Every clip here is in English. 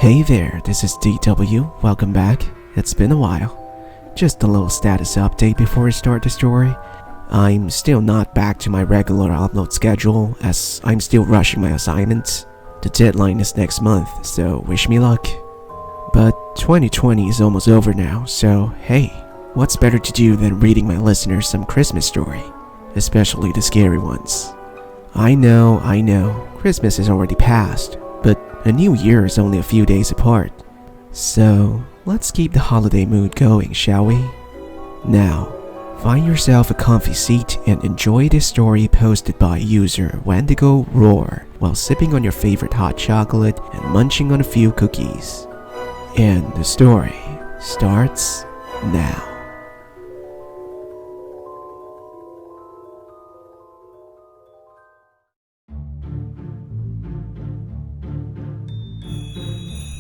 Hey there, this is DW. Welcome back. It's been a while. Just a little status update before we start the story. I'm still not back to my regular upload schedule as I'm still rushing my assignments. The deadline is next month, so wish me luck. But 2020 is almost over now, so hey, what's better to do than reading my listeners some Christmas story, especially the scary ones. I know, Christmas is already past, but a new year is only a few days apart. So let's keep the holiday mood going, shall we? Now, find yourself a comfy seat and enjoy this story posted by user Wendigo Roar while sipping on your favorite hot chocolate and munching on a few cookies. And the story starts now.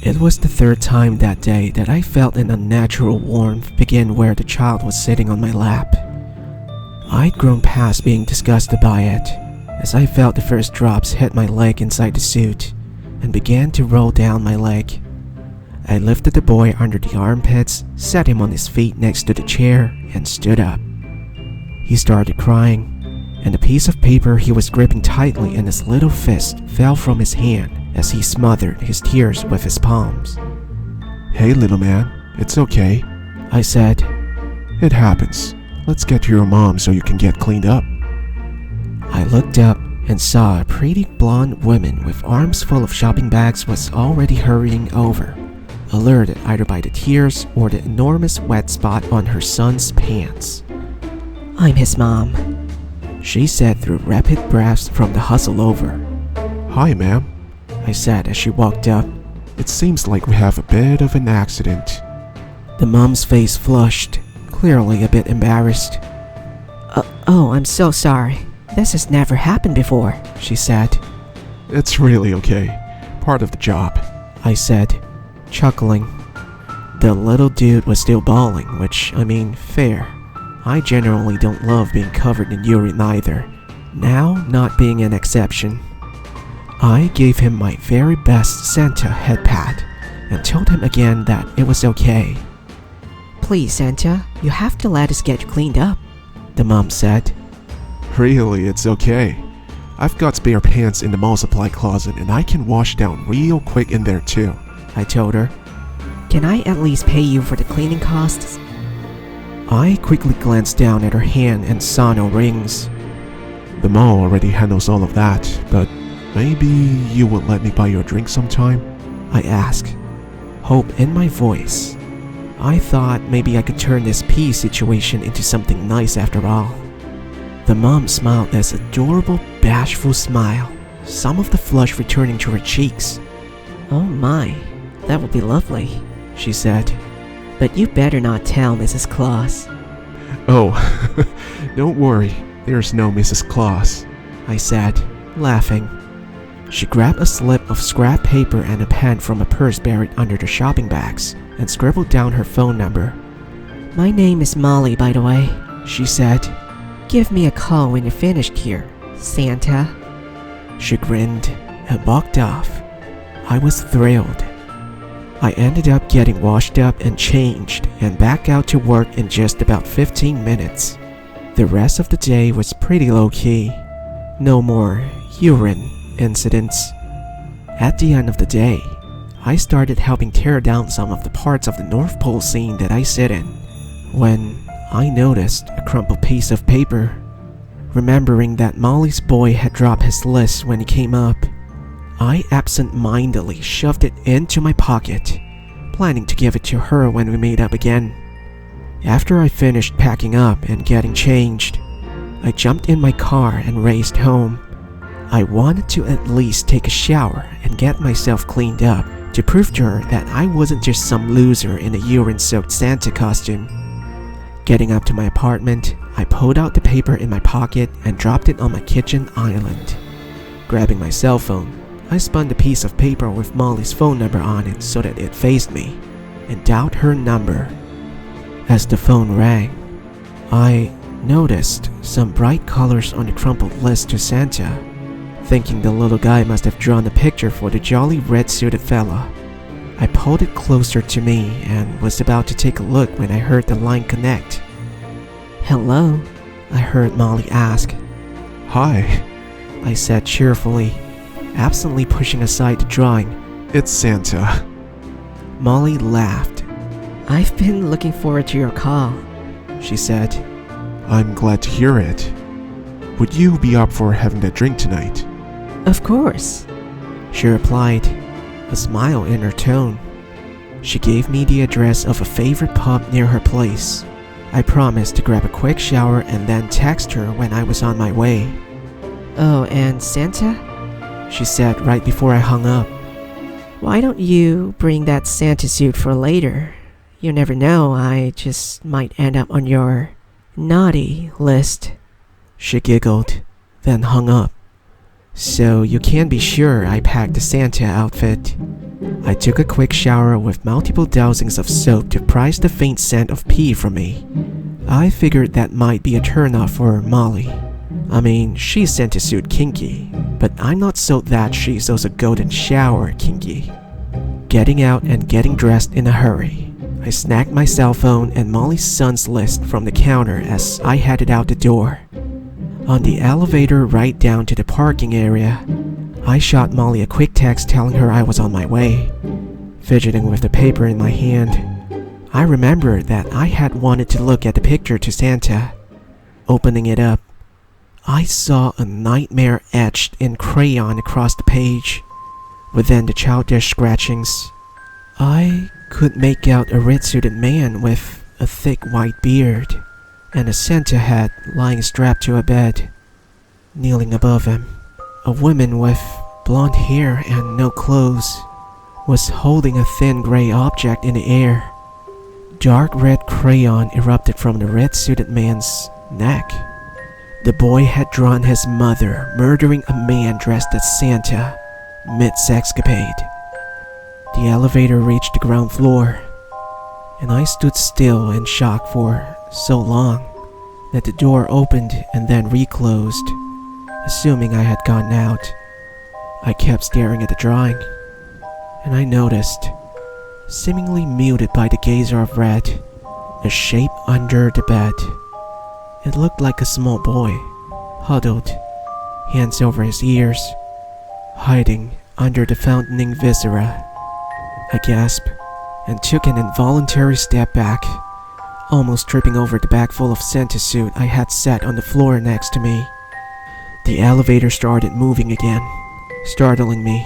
It was the third time that day that I felt an unnatural warmth begin where the child was sitting on my lap. I'd grown past being disgusted by it, as I felt the first drops hit my leg inside the suit and began to roll down my leg. I lifted the boy under the armpits, set him on his feet next to the chair, and stood up. He started crying, and a piece of paper he was gripping tightly in his little fist fell from his hand as he smothered his tears with his palms. "Hey, little man, it's okay," I said. "It happens. Let's get to your mom so you can get cleaned up." I looked up and saw a pretty blonde woman with arms full of shopping bags was already hurrying over, alerted either by the tears or the enormous wet spot on her son's pants. "I'm his mom," she said through rapid breaths from the hustle over. "Hi, ma'am," I said as she walked up. "It seems like we have a bit of an accident." The mom's face flushed, clearly a bit embarrassed. Oh, I'm so sorry. This has never happened before," she said. "It's really okay. Part of the job," I said, chuckling. The little dude was still bawling, which, fair. I generally don't love being covered in urine either, now not being an exception. I gave him my very best Santa head pat and told him again that it was okay. "Please, Santa, you have to let us get you cleaned up," the mom said. "Really, it's okay. I've got spare pants in the mall supply closet and I can wash down real quick in there too," I told her. "Can I at least pay you for the cleaning costs?" I quickly glanced down at her hand and saw no rings. "The mall already handles all of that, but maybe you would let me buy you a drink sometime?" I asked, hope in my voice. I thought maybe I could turn this pee situation into something nice after all. The mom smiled this adorable, bashful smile, some of the flush returning to her cheeks. "Oh my, that would be lovely," she said. "But you better not tell Mrs. Claus." "Oh, don't worry, there's no Mrs. Claus," I said, laughing. She grabbed a slip of scrap paper and a pen from a purse buried under the shopping bags and scribbled down her phone number. "My name is Molly, by the way," she said. "Give me a call when you're finished here, Santa." She grinned and walked off. I was thrilled. I ended up getting washed up and changed and back out to work in just about 15 minutes. The rest of the day was pretty low-key. No more urine incidents. At the end of the day, I started helping tear down some of the parts of the North Pole scene that I sit in, when I noticed a crumpled piece of paper. Remembering that Molly's boy had dropped his list when he came up, I absent-mindedly shoved it into my pocket, planning to give it to her when we made up again. After I finished packing up and getting changed, I jumped in my car and raced home. I wanted to at least take a shower and get myself cleaned up to prove to her that I wasn't just some loser in a urine-soaked Santa costume. Getting up to my apartment, I pulled out the paper in my pocket and dropped it on my kitchen island. Grabbing my cell phone, I spun the piece of paper with Molly's phone number on it so that it faced me and dialed her number. As the phone rang, I noticed some bright colors on the crumpled list to Santa. Thinking the little guy must have drawn a picture for the jolly red-suited fella, I pulled it closer to me and was about to take a look when I heard the line connect. Hello? I heard Molly ask. Hi, I said cheerfully, absently pushing aside the drawing. it's Santa. Molly laughed. I've been looking forward to your call. She said, I'm glad to hear it. Would you be up for having a drink tonight? Of course. she replied, a smile in her tone. She gave me the address of a favorite pub near her place. I promised to grab a quick shower and then text her when I was on my way. Oh, and Santa? She said right before I hung up. Why don't you bring that Santa suit for later? You never know, I just might end up on your naughty list. She giggled, then hung up. So you can be sure I packed the Santa outfit. I took a quick shower with multiple dousings of soap to prise the faint scent of pee from me. I figured that might be a turnoff for Molly. I mean, she's Santa suit kinky, but I'm not so that she's also golden shower kinky. Getting out and getting dressed in a hurry, I snagged my cell phone and Molly's son's list from the counter as I headed out the door. On the elevator right down to the parking area, I shot Molly a quick text telling her I was on my way. Fidgeting with the paper in my hand, I remembered that I had wanted to look at the picture to Santa. Opening it up, I saw a nightmare etched in crayon across the page. Within the childish scratchings, I could make out a red-suited man with a thick white beard and a Santa hat lying strapped to a bed. Kneeling above him, a woman with blonde hair and no clothes was holding a thin gray object in the air. Dark red crayon erupted from the red-suited man's neck. The boy had drawn his mother murdering a man dressed as Santa mid-sexcapade. The elevator reached the ground floor, and I stood still in shock for so long that the door opened and then reclosed. Assuming I had gotten out, I kept staring at the drawing, and I noticed, seemingly muted by the gazer of red, a shape under the bed. It looked like a small boy, huddled, hands over his ears, hiding under the fountaining viscera. I gasped and took an involuntary step back, almost tripping over the bag full of Santa suit I had set on the floor next to me. The elevator started moving again, startling me.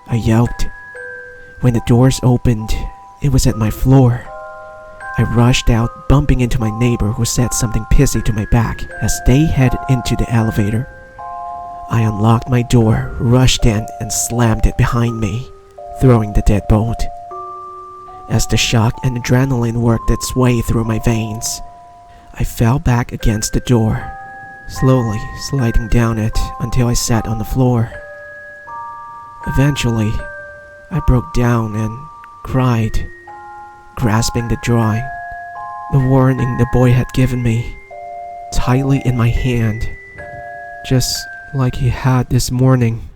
I yelped. When the doors opened, it was at my floor. I rushed out, bumping into my neighbor who said something pissy to my back as they headed into the elevator. I unlocked my door, rushed in, and slammed it behind me, throwing the deadbolt. As the shock and adrenaline worked its way through my veins, I fell back against the door, slowly sliding down it until I sat on the floor. Eventually, I broke down and cried, grasping the drawing, the warning the boy had given me, tightly in my hand, just like he had this morning.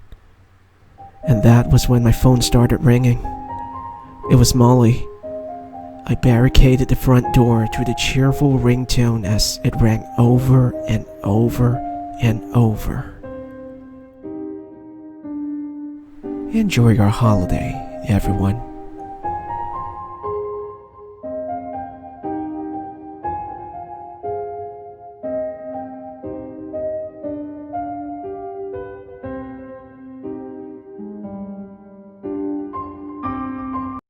And that was when my phone started ringing. It was Molly. I barricaded the front door to the cheerful ringtone as it rang over and over and over. Enjoy your holiday, everyone.